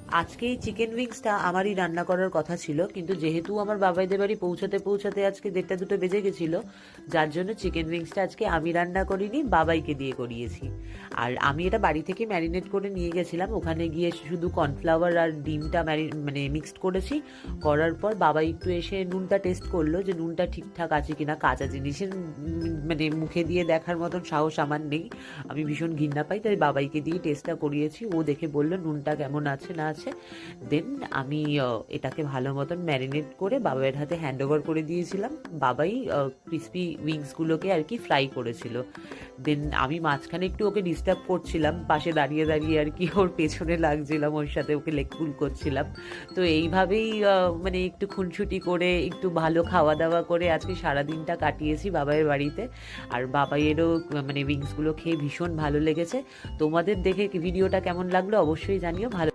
আজকে এই চিকেন উইংসটা আমারই রান্না করার কথা ছিল, কিন্তু যেহেতু আমার বাবাইদের বাড়ি পৌঁছাতে পৌঁছাতে আজকে 1:30-2 বেজে গেছিল, যার জন্য চিকেন উইংসটা আজকে আমি রান্না করিনি, বাবাইকে দিয়ে করিয়েছি। আর আমি এটা বাড়ি থেকে ম্যারিনেট করে নিয়ে গেছিলাম, ওখানে গিয়ে শুধু কর্নফ্লাওয়ার আর ডিমটা মানে মিক্সড করেছি। করার পর বাবাই একটু এসে নুনটা টেস্ট করলো যে নুনটা ঠিকঠাক আছে কিনা। কাঁচা জিনিসের মানে মুখে দিয়ে দেখার মতন সাহস আমার নেই, আমি ভীষণ ঘৃণা পাই, তাই বাবাইকে দিয়ে টেস্টটা করিয়েছি। ও দেখে বললো নুনটা কেমন আছে না আছে। দেন আমি এটাকে ভালো মতন ম্যারিনেট করে বাবাইয়ের হাতে হ্যান্ড ওভার করে দিয়েছিলাম। বাবাই ক্রিসপি উইংসগুলোকে আর কি ফ্রাই করেছিল। দেন আমি মাঝখানে একটু ওকে ডিস্টার্ব করছিলাম, পাশে দাঁড়িয়ে দাঁড়িয়ে আর কি ওর পেছনে লাগছিলাম, ওর সাথে ওকে লেগপুল করছিলাম। তো এইভাবেই মানে একটু খুনসুটি করে একটু ভালো খাওয়া দাওয়া করে আজকে সারাদিনটা কাটিয়েছি বাবাইয়ের বাড়িতে। আর বাবাইয়েরও মানে উইংসগুলো খেয়ে ভীষণ ভালো লেগেছে। তোমাদের দেখে ভিডিওটা কেমন লাগলো অবশ্যই জানিও। ভালো